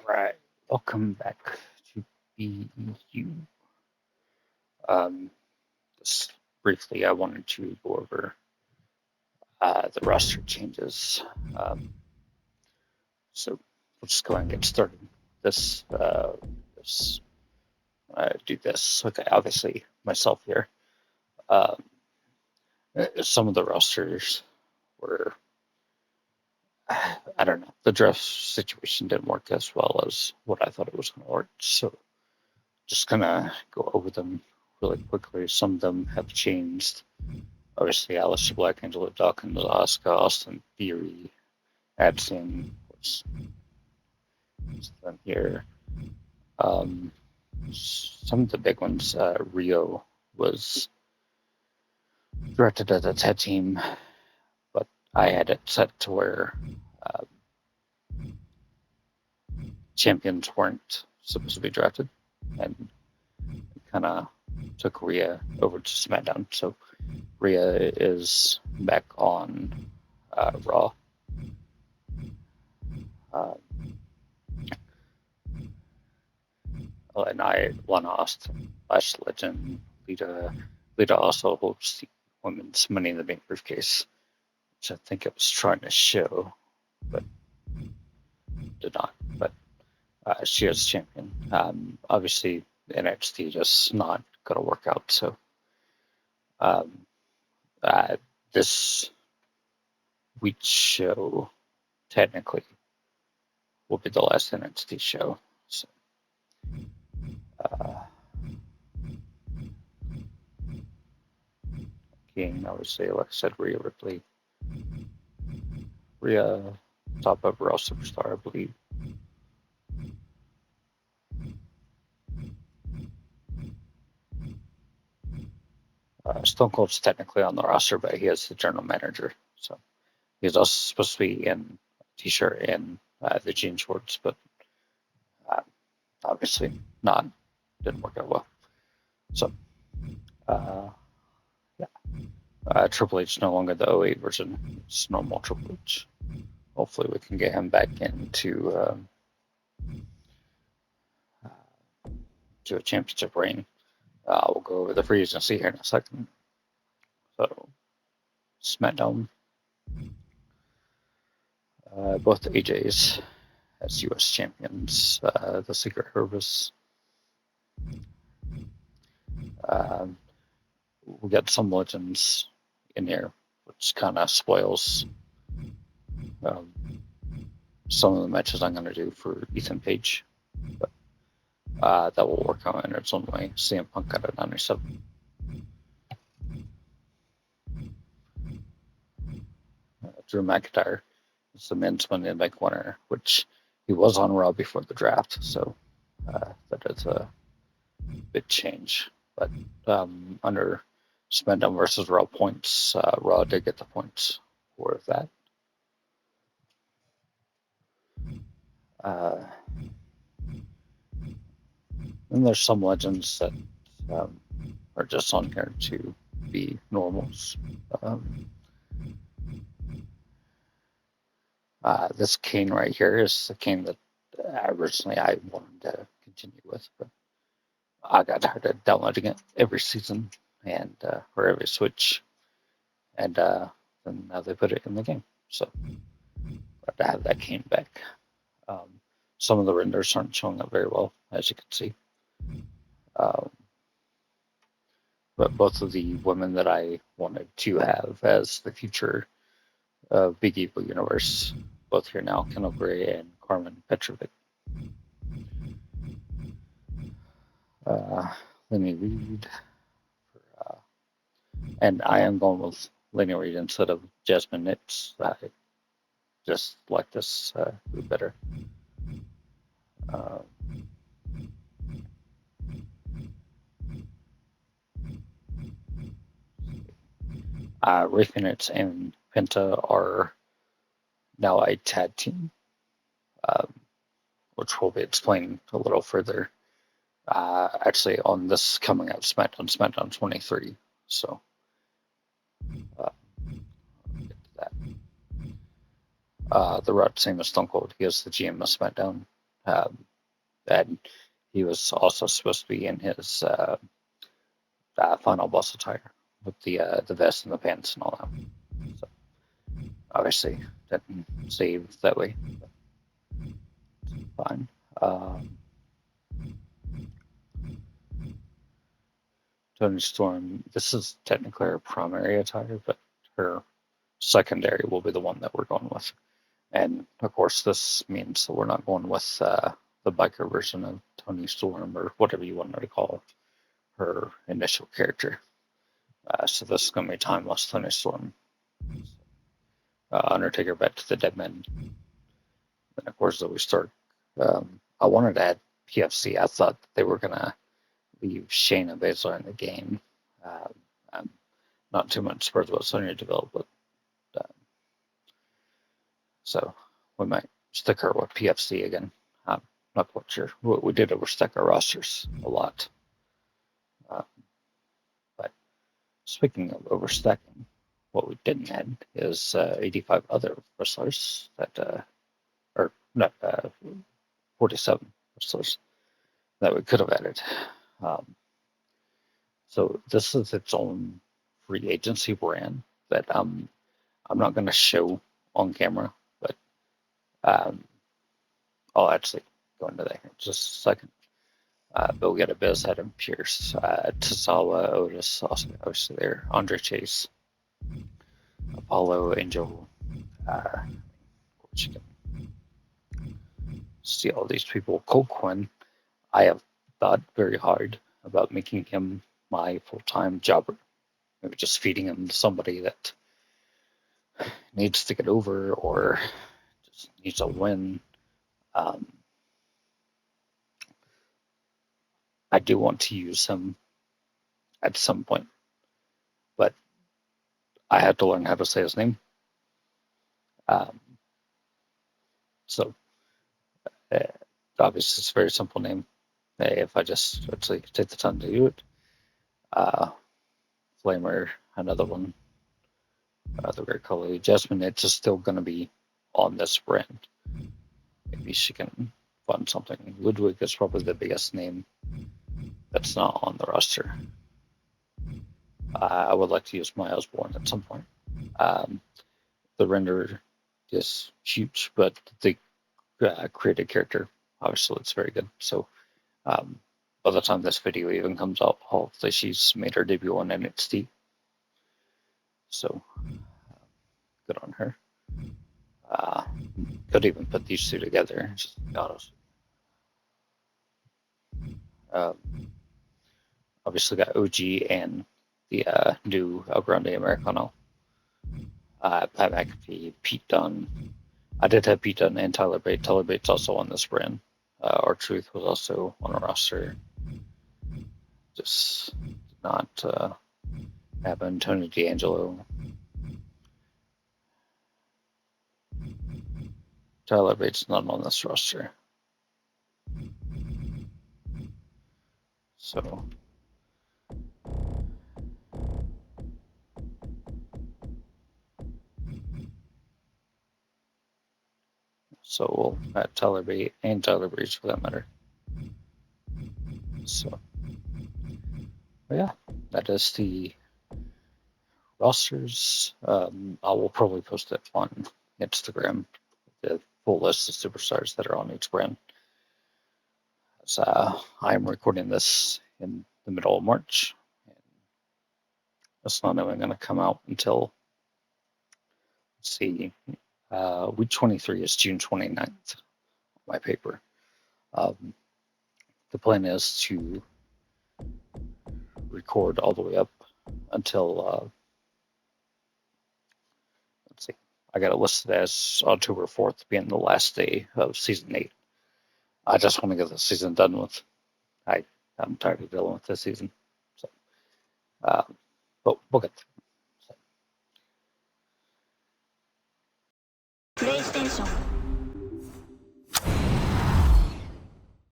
Right. Welcome back to BU. Um, just briefly, I wanted to go over the roster changes. Um, so we'll just go ahead and get started. This, this do this. Okay, obviously myself here. Um, some of the rosters were, I don't know, the draft situation didn't work as well as what I thought it was going to work. So just gonna go over them really quickly. Some of them have changed. Obviously, Aleister Black, Angelo Dawkins, Asuka, Austin Theory, Adson was them here. Some of the big ones, Rio was directed as a tag team, but I had it set to where uh, champions weren't supposed to be drafted, and kind of took Rhea over to SmackDown. So Rhea is back on Raw. And Lana Austin, Lash Legend, Lita. Lita also holds the women's Money in the Bank briefcase, which I think it was trying to show, but did not. But she is champion. Obviously, NXT just not going to work out. So this week's show technically will be the last NXT show. So, obviously, like I said, Rhea Ripley. Rhea, top overall superstar, I believe. Stone Cold's technically on the roster, but he is the general manager. So he's also supposed to be in a t-shirt and the jean shorts, but obviously not. Didn't work out well. So, yeah. Triple H no longer the 08 version. It's normal Triple H. Hopefully we can get him back into to a championship reign. We'll go over the free agency here in a second. So, SmackDown. Both AJs as U.S. champions. The Secret Service. We got some legends in here, which kind of spoils some of the matches I'm going to do for Ethan Page. But that will work out in its own way. CM Punk got a 97. Drew McIntyre is the men's Money in the Bank winner, which he was on Raw before the draft, so that is a big change. But under SmackDown versus Raw points, Raw did get the points for that. And there's some legends that are just on here to be normals. This Kane right here is the Kane that originally I wanted to continue with, but I got tired of downloading it every season and or every Switch, and then now they put it in the game. So glad to have that Kane back. Some of the renders aren't showing up very well, as you can see. But both of the women that I wanted to have as the future of Big Evil Universe, both here now, Kendall Gray and Carmen Petrovic. Lenny Reed. And I am going with Lenny Reed instead of Jasmine Nitz. I just like this group better. Ray Phoenix and Penta are now a tag team, which we'll be explaining a little further. Actually, on this coming out SmackDown 23. So, get to that. The Rock, same as Stone Cold. He is the GM of SmackDown, and he was also supposed to be in his final boss attire with the vest and the pants and all that. So obviously didn't save that way. Fine. Tony Storm. This is technically her primary attire, but her secondary will be the one that we're going with. And of course, this means that we're not going with the biker version of Tony Storm or whatever you want to call her initial character. So this is going to be timeless Tony Storm. Undertaker back to the Dead Men. And of course, we start. I wanted to add PFC. I thought they were going to leave Shayna Baszler in the game. I'm not too much surprised about Sonya Deville, but so we might stick her with PFC again. I'm not quite sure. What we did overstack our rosters a lot. But speaking of overstacking, what we didn't add is 85 other wrestlers that, or not 47 wrestlers that we could have added. So this is its own free agency brand that I'm not going to show on camera, but I'll actually go into that in just a second. But we got a Biz, Adam Pierce, Tazawa, Otis, also obviously there, Andre Chase, Apollo, Angel. You can see all these people. Cole Quinn, I have thought very hard about making him my full-time jobber. Maybe just feeding him to somebody that needs to get over or just needs a win. I do want to use him at some point, but I had to learn how to say his name. So obviously it's a very simple name. If I just actually take the time to do it. Flamer, another one. The Great Color Jasmine, it's just still going to be on this brand. Maybe she can fund something. Ludwig is probably the biggest name that's not on the roster. I would like to use my Osborne at some point. The render is huge, but the created character, obviously, it's very good. So by the time this video even comes out, hopefully she's made her debut on NXT. So good on her. Could even put these two together. Just autos. Obviously got OG and the new El Grande Americano. Pat McAfee, Pete Dunne. I did have Pete Dunne and Tyler Bate. Tyler Bate's also on this brand. R-Truth was also on a roster. Just not happen. Tony D'Angelo. Tyler Bate's not on this roster. So we'll add Tyler Bate and Tyler Breeze for that matter. So yeah, that is the rosters. I will probably post it on Instagram, the full list of superstars that are on each brand. As I'm recording this in the middle of March. It's not even going to come out until, let's see, week 23 is June 29th, my paper. The plan is to record all the way up until, let's see, I got it listed as October 4th being the last day of season 8. I just want to get the season done with. I'm tired of dealing with this season. So, but we'll get there. So.